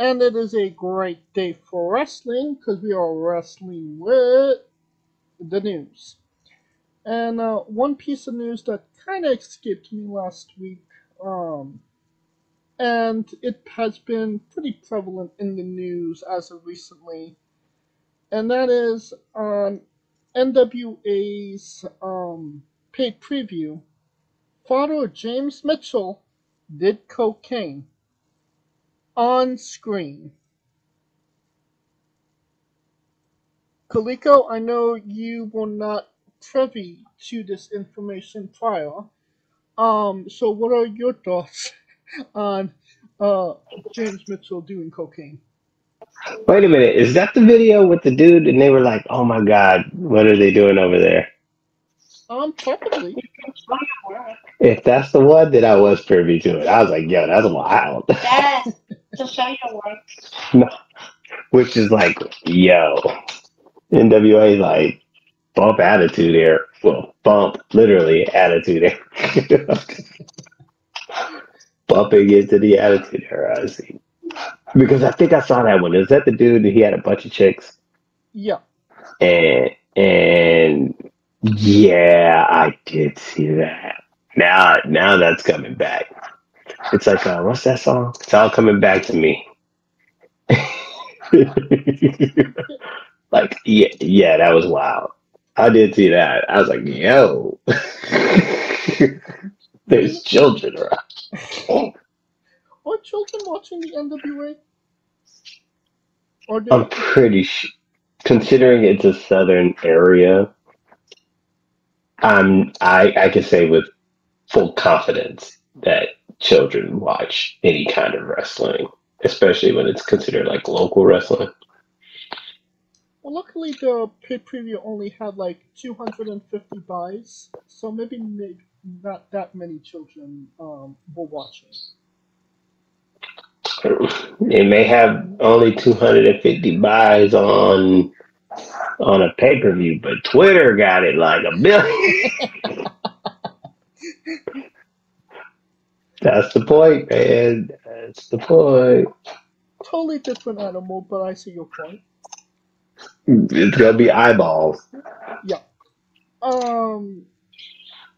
And it is a great day for wrestling because we are wrestling with the news. And one piece of news that kind of escaped me last week, um, and it has been pretty prevalent in the news as of recently, and that is on NWA's paid preview. Father James Mitchell did cocaine on screen. Kaliko, I know you were not privy to this information prior. So what are your thoughts on uh, James Mitchell doing cocaine? Wait a minute, is that the video with the dude? And they were like, "Oh my God, what are they doing over there?" Probably. If that's the one, then I was privy to it. I was like, "Yo, that's wild." Yes, to show your work. No, which is like, yo, NWA like bump attitude there. Well, bump literally attitude there. Bumping into the attitude era. I see. Because I think I saw that one. Is that the dude that he had a bunch of chicks? Yeah. And yeah, I did see that. Now that's coming back. It's like what's that song? It's all coming back to me. Like yeah, that was wild. I did see that. I was like, yo, You there's children around. are children watching the NWA? Or I'm they? pretty sure, considering it's a southern area, I can say with full confidence that children watch any kind of wrestling, especially when it's considered like local wrestling. Well, luckily the paid preview only had like 250 buys, so maybe not that many children were watching. It may have only 250 buys on a pay per view, but Twitter got it like a million. That's the point, man. That's the point. Totally different animal, but I see your point. It's gonna be eyeballs. Yeah. Um,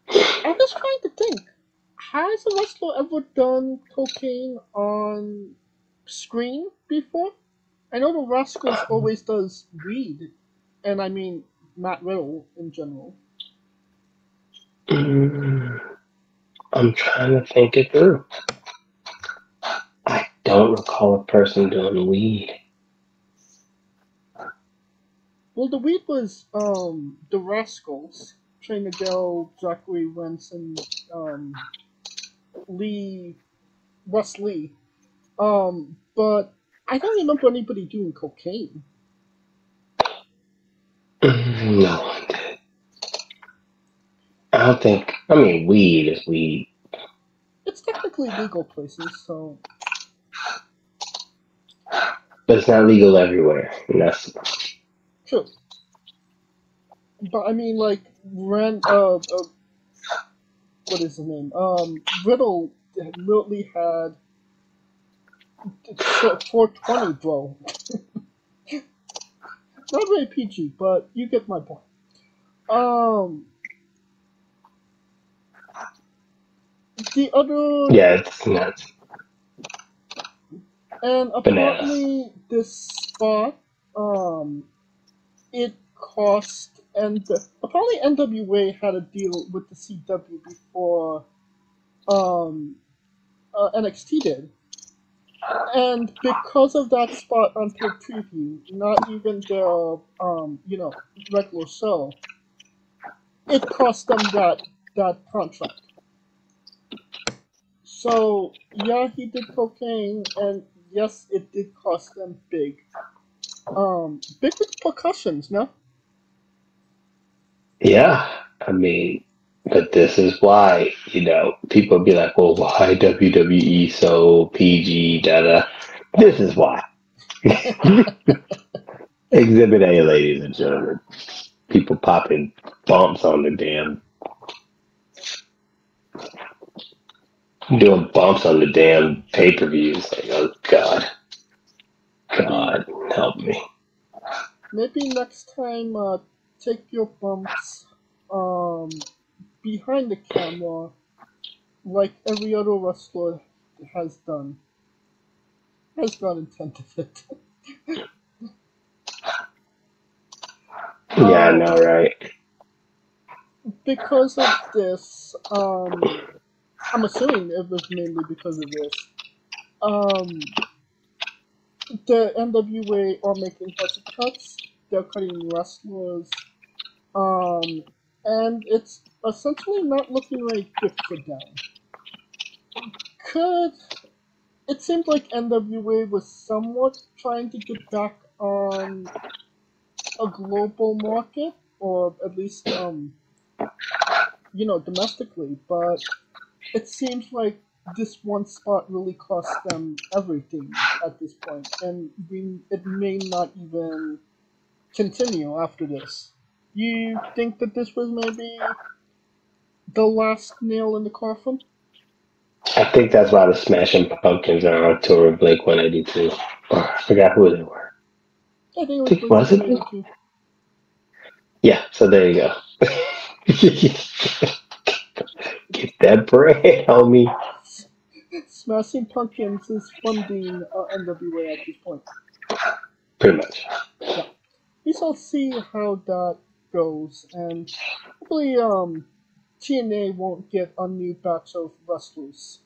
I'm just trying to think. Has a wrestler ever done cocaine on screen before? I know the Rascals always does weed, and I mean Matt Riddle in general. Mm, I'm trying to think it through. I don't recall a person doing weed. Well, the weed was the Rascals, Shane Adele, Zachary Wentz, and Lee Wesley. But I don't remember anybody doing cocaine. No one did. I don't think. I mean, weed is weed, It's technically legal places, so but it's not legal everywhere, and that's true. But I mean, like, what is his name? Riddle literally had 420, bro. Not very PG, but you get my point. Um, the other, yeah, it's nuts. and Bananas. apparently this spot, it cost, and apparently NWA had a deal with the CW before um NXT did. And because of that spot on paid preview, not even the regular show, it cost them that contract. So yeah, he did cocaine, and yes, it did cost them big. Big with percussions, no? Yeah, I mean, but this is why people be like, "Well, why WWE so PG?" Da da. This is why. Exhibit A, ladies and gentlemen. People popping bumps on the doing bumps on the damn pay per views. Like, oh god. maybe next time, take your bumps, behind the camera, like every other wrestler has done. Has God intended it. Yeah, I know, right? Because of this, I'm assuming it was mainly because of this. The NWA are making budget cuts. They're cutting wrestlers, um, and it's essentially not looking very good for them. Could it seemed like NWA was somewhat trying to get back on a global market, or at least domestically, but it seems like this one spot really cost them everything at this point, and it may not even continue after this. You think that this was maybe the last nail in the coffin? I think that's why the Smashing Pumpkins are on tour with Blink 182. Oh, I forgot who they were. I think it I was think Blink was it Blink? 182. Yeah, so there you go. Get that bread, homie. Smashing Pumpkins is funding NWA at this point. Pretty much. Yeah, we shall see how that goes, and hopefully, TNA won't get a new batch of wrestlers.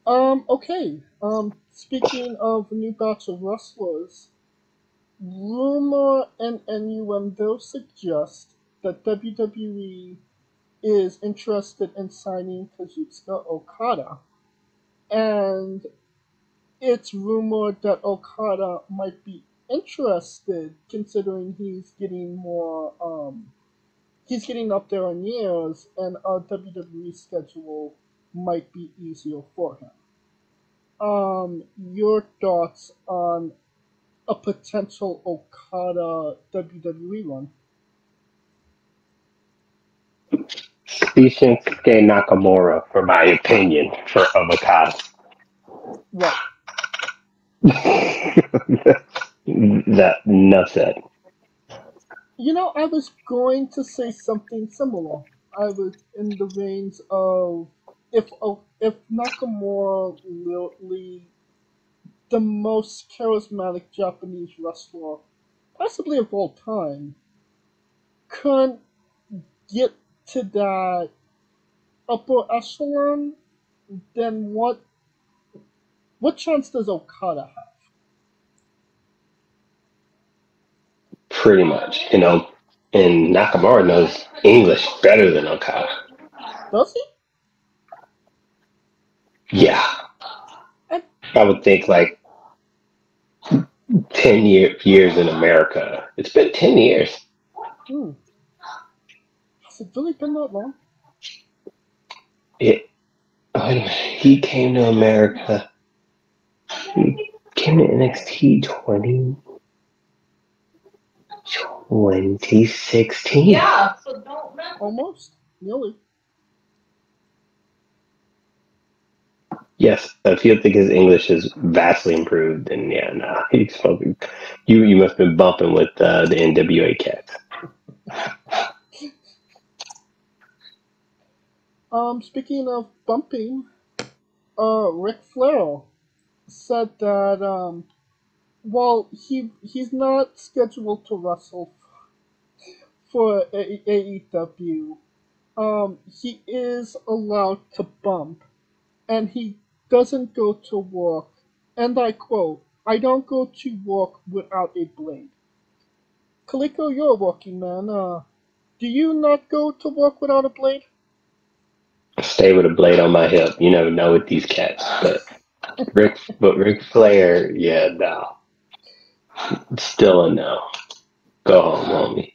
Okay. Speaking of a new batch of wrestlers, rumor and innuendo suggest that WWE is interested in signing Kazuchika Okada, and it's rumored that Okada might be interested, considering he's getting up there in years, and a WWE schedule might be easier for him. Your thoughts on a potential Okada WWE run? Shinsuke Nakamura, for my opinion, for avocado. Right. That nuts it. I was going to say something similar. I was in the veins of if Nakamura literally the most charismatic Japanese wrestler, possibly of all time, couldn't get to that upper echelon, then what chance does Okada have? Pretty much, And Nakamura knows English better than Okada. Does he? Yeah, And, I would think like 10 years in America. It's been 10 years. hmm, has it really been that long? It, wait a minute. He came to America. He came to NXT 2016. Yeah, so don't mess. Almost, nearly. Yes, if you think his English is vastly improved, then yeah, nah, he's fucking. You must have been bumping with the NWA cats. Speaking of bumping, Ric Flair said that while he's not scheduled to wrestle for AEW, he is allowed to bump, and he doesn't go to work. And I quote, "I don't go to work without a blade." Kaliko, you're a working man. Do you not go to work without a blade? Stay with a blade on my hip. You never know with these cats, Ric Flair, yeah, no, still a no. Go home, homie.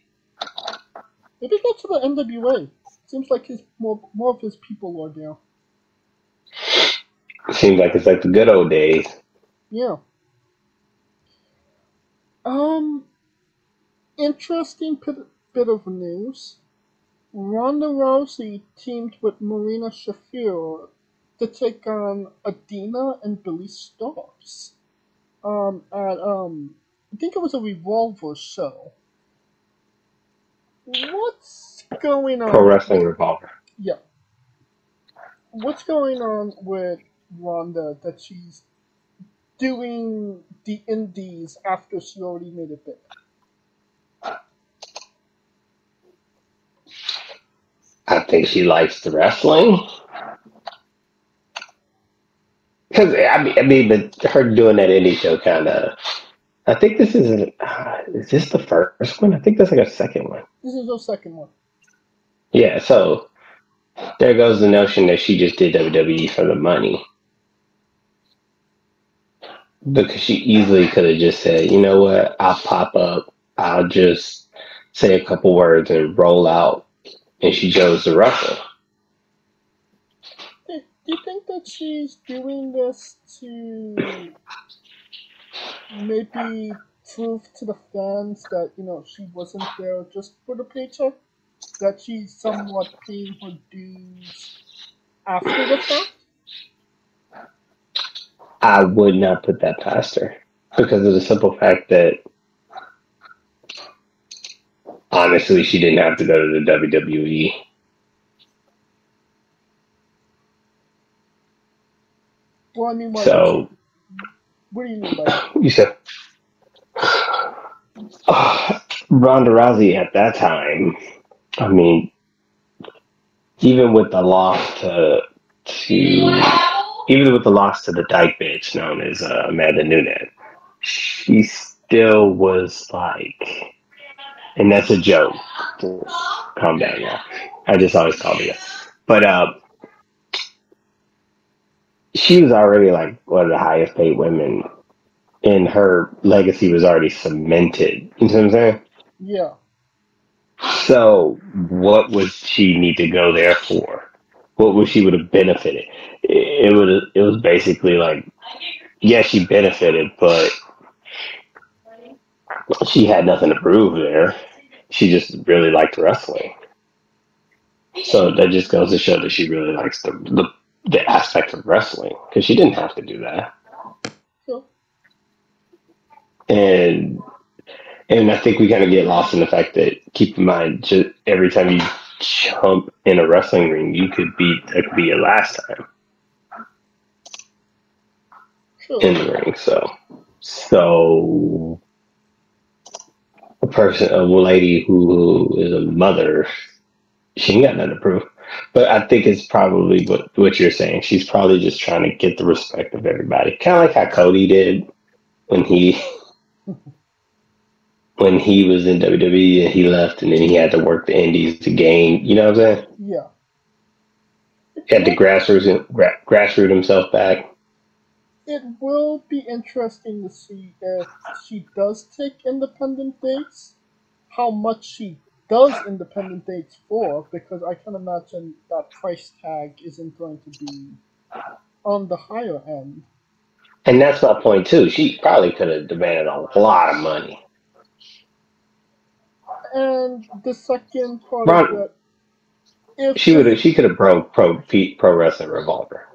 Maybe go to the NWA. Seems like his more of his people are there. Seems like it's like the good old days. Yeah. Um, interesting bit of news. Ronda Rousey teamed with Marina Shafir to take on Adina and Billy Starks. At I think it was a Revolver show. What's going Pro on? Wrestling Revolver. Yeah, what's going on with Ronda that she's doing the indies after she already made it big? I think she likes the wrestling. Because but her doing that indie show kind of. I think this is this the first one? I think that's like a second one. This is her second one. Yeah, so there goes the notion that she just did WWE for the money. Because she easily could have just said, you know what, I'll pop up, I'll just say a couple words and roll out. And she chose to wrestle. Do you think that she's doing this to maybe prove to the fans that, she wasn't there just for the paycheck? That she's somewhat paying her dues after the fact? I would not put that past her. Because of the simple fact that, honestly, she didn't have to go to the WWE. Well, I mean, why did So, she? What do you mean by that? you said, Ronda Rousey at that time, I mean, even with the loss even with the loss to the dyke bitch known as Amanda Nunes, she still was like, and that's a joke. Calm down, y'all. I just always call it. But she was already like one of the highest paid women, and her legacy was already cemented. You know what I'm saying? Yeah. So, what would she need to go there for? What would she would have benefited? It was basically like, yeah, she benefited, but she had nothing to prove there. She just really liked wrestling. So that just goes to show that she really likes the aspect of wrestling because she didn't have to do that. Sure. And I think we kind of get lost in the fact that, keep in mind, just every time you jump in a wrestling ring, that could be your last time Sure. in the ring. So a lady who is a mother, she ain't got nothing to prove. But I think it's probably what you're saying. She's probably just trying to get the respect of everybody. Kind of like how Cody did when he was in WWE and he left and then he had to work the indies to gain, you know what I'm saying? Yeah. He had to grassroot himself back. It will be interesting to see if she does take independent dates, how much she does independent dates for, because I can imagine that price tag isn't going to be on the higher end. And that's my point too. She probably could have demanded a lot of money. And the second part of Ron, that, if she could have broke pro wrestling Revolver.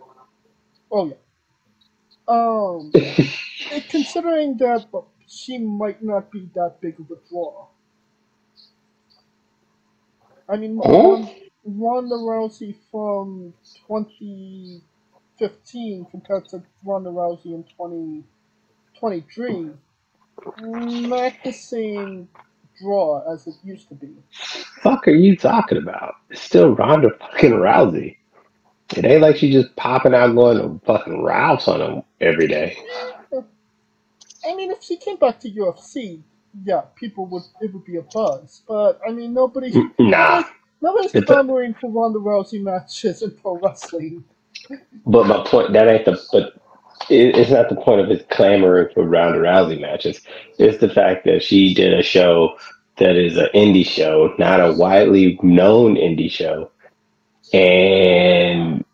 oh yeah, considering that she might not be that big of a draw. I mean, Ronda Rousey from 2015 compared to Ronda Rousey in 2023, not the same draw as it used to be. Fuck are you talking about? It's still Ronda fucking Rousey. It ain't like she just popping out going to fucking Ralph's on them every day. I mean, if she came back to UFC, yeah, it would be a buzz. But I mean, Nah. nobody's clamoring for Ronda Rousey matches in pro wrestling. But my point, it's not the point of it clamoring for Ronda Rousey matches. It's the fact that she did a show that is an indie show, not a widely known indie show, and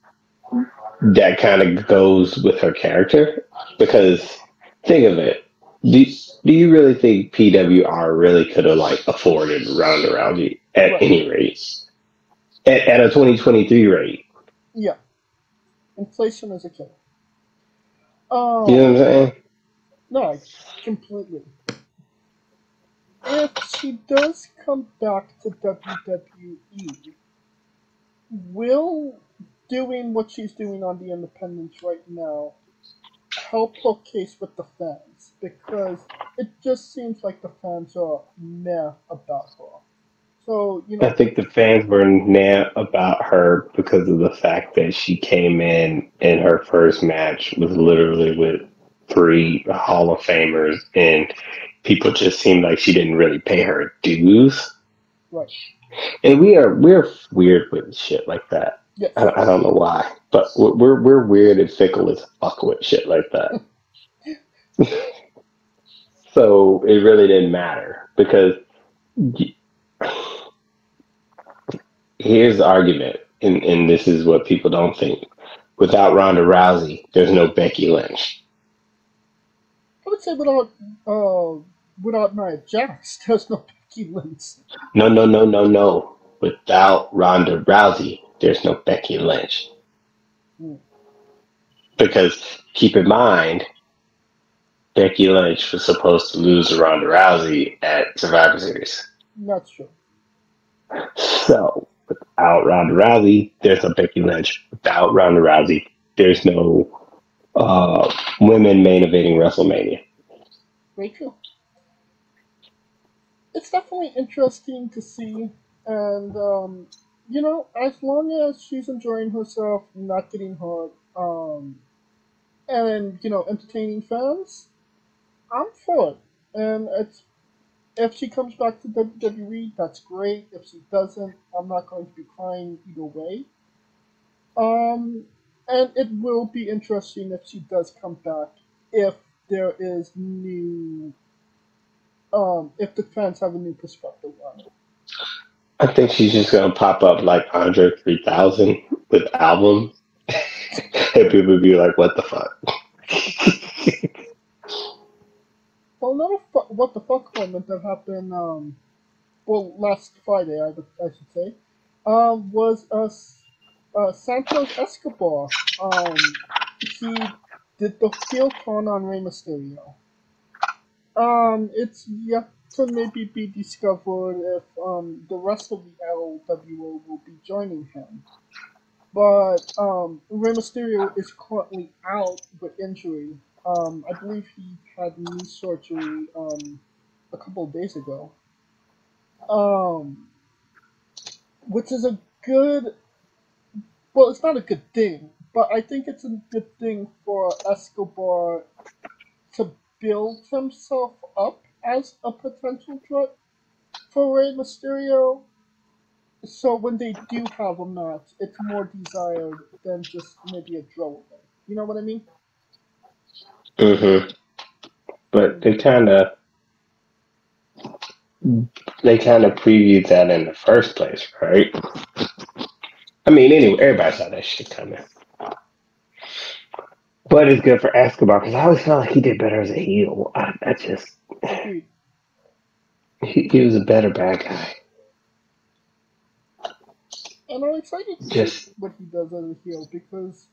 that kind of goes with her character. Because think of it, do you really think PWR really could have like afforded Ronda Rousey at any rate, at a 2023 rate? Yeah. Inflation is a killer. You know what I'm saying? No, completely. If she does come back to WWE, will doing what she's doing on the independents right now help her case with the fans? Because it just seems like the fans are meh about her. So, I think the fans were mad about her because of the fact that she came in her first match was literally with three Hall of Famers, and people just seemed like she didn't really pay her dues. right. And we're weird with shit like that. Yes. I don't know why, but we're weird and fickle as fuck with shit like that. So it really didn't matter because here's the argument, and this is what people don't think. Without Ronda Rousey, there's no Becky Lynch. I would say without Nia Jax, there's no Becky Lynch. No. Without Ronda Rousey, there's no Becky Lynch. Mm, Because keep in mind, Becky Lynch was supposed to lose to Ronda Rousey at Survivor Series. not sure. So, without Ronda Rousey, there's no Becky Lynch. Without Ronda Rousey, there's no women main eventing WrestleMania. Very true. It's definitely interesting to see, and as long as she's enjoying herself, not getting hurt, and entertaining fans, I'm for it. And it's if she comes back to WWE, that's great. If she doesn't, I'm not going to be crying either way. Um, and it will be interesting if she does come back. If there is new, if the fans have a new perspective on it. I think she's just gonna pop up like Andre 3000 with albums, and people would be like, "What the fuck?" Well, another what the fuck moment that happened, last Friday, I should say, was Santos Escobar. He did the heel turn on Rey Mysterio. It's yet to maybe be discovered if the rest of the LWO will be joining him. But Rey Mysterio is currently out with injury. I believe he had knee surgery a couple of days ago. Um, which is a good. Well, it's not a good thing, but I think it's a good thing for Escobar to build himself up as a potential threat for Rey Mysterio. So when they do have a match, it's more desired than just maybe a throwaway. You know what I mean? hmm But Mm. they kind of previewed that in the first place, right? I mean, anyway, everybody saw that shit coming. But it's good for Escobar because I always felt like he did better as a heel. I just Agreed. he was a better bad guy. And I'm excited to see Just what he does as a heel because,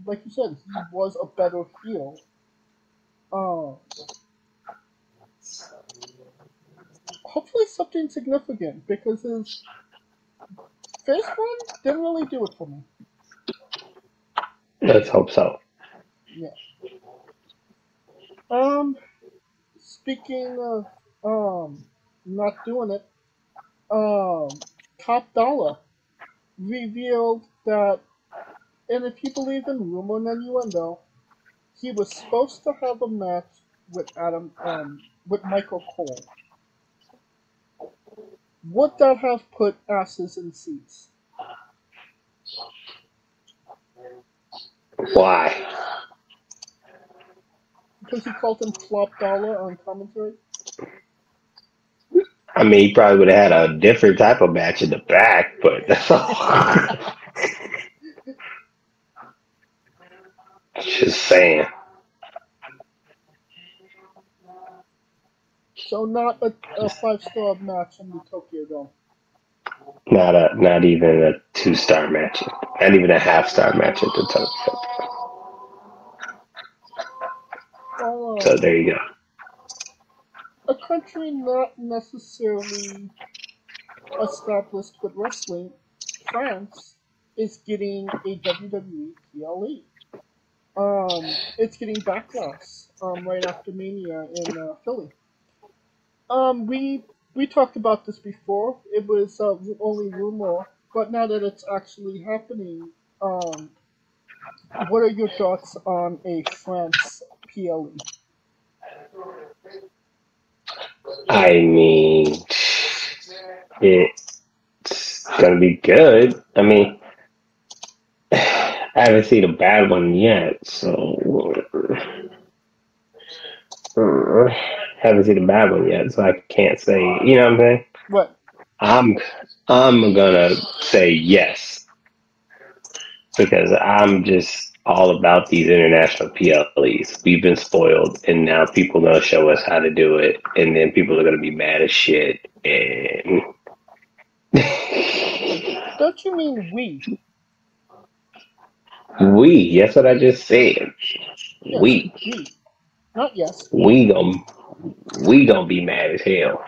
like you said, he was a better heel. Um, Hopefully something significant because his face run didn't really do it for me. let's hope so. Yeah. Um, Speaking of not doing it, Top Dollar revealed that, and if you believe in rumor and innuendo, he was supposed to have a match with Michael Cole. Would that have put asses in seats? Why? Because he called him Flop Dollar on commentary? I mean, he probably would have had a different type of match in the back, but that's all. Just saying. So not a 5-star match in the Tokyo Dome. Not even a 2-star match. Not even a half-star match at the top. So there you go. A country not necessarily established with wrestling, France, is getting a WWE PLE. It's getting Backlash right after Mania in Philly. We talked about this before. It was only rumor, but now that it's actually happening, what are your thoughts on a France PLE? I mean, it's gonna be good. I mean, I haven't seen a bad one yet, so haven't seen a bad one yet, so I can't say. You know what I'm saying? What? I'm I'm gonna say yes because I'm just all about these international PLEs. We've been spoiled, and now people gonna show us how to do it, and then people are gonna be mad as shit. And Don't you mean we? that's what I just said. Yes, We, we. Not yes, we. we gon' we gonna be mad as hell.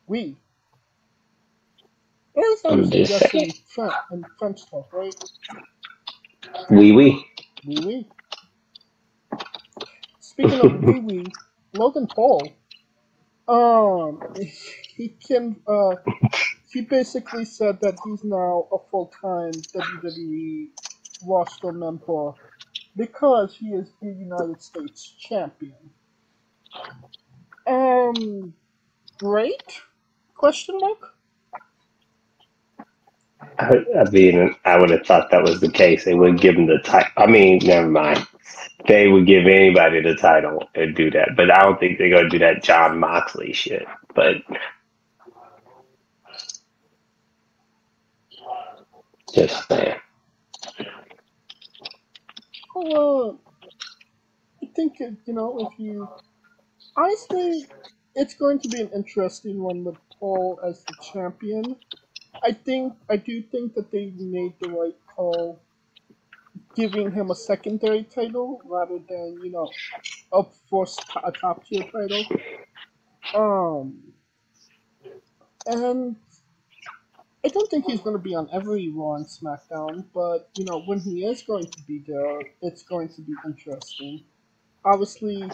We. I understand you I'm say just yes saying. in French talk, right? We. Oui, oui. Speaking of wee wee, Logan Paul, he can he basically said that he's now a full-time WWE roster member because he is the United States champion. Um, great? Question mark? I mean, I would have thought that was the case. They wouldn't give him the title. I mean, never mind. They would give anybody the title and do that, but I don't think they're gonna do that John Moxley shit. But just saying. Well, I think if you honestly, it's going to be an interesting one with Paul as the champion. I do think that they made the right call giving him a secondary title rather than a top tier title. Um, and I don't think he's going to be on every Raw and SmackDown, but when he is going to be there, it's going to be interesting. Obviously,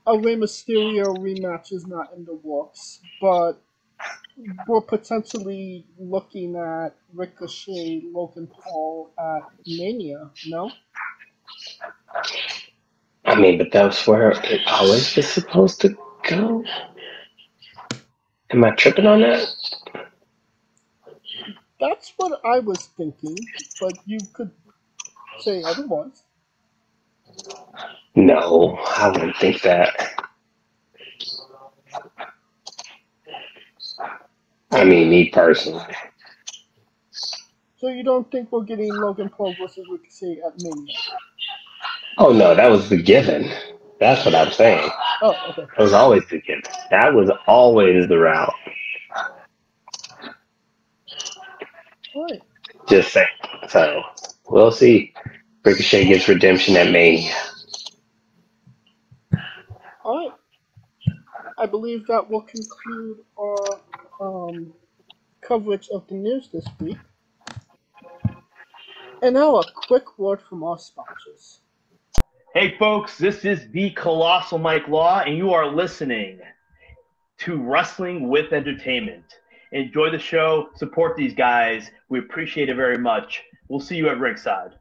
a Rey Mysterio rematch is not in the works, but we're potentially looking at Ricochet, Logan Paul at Mania. No, I mean, but that's where it always was supposed to go. Am I tripping on that? that's what I was thinking, but you could say otherwise. No, I wouldn't think that. So I you mean, me personally. so you don't think we're getting Logan Paul versus Ricochet at Mania? Oh no, that was the given. That's what I'm saying. Oh, okay. That was always the given. That was always the route. All right. Just saying. So we'll see. Ricochet gets redemption at Mania. All right. I believe that will conclude our coverage of the news this week. And now a quick word from our sponsors. Hey, folks, this is the Colossal Mike Law, and you are listening to Wrestling with Entertainment. Enjoy the show. Support these guys. We appreciate it very much. We'll see you at ringside.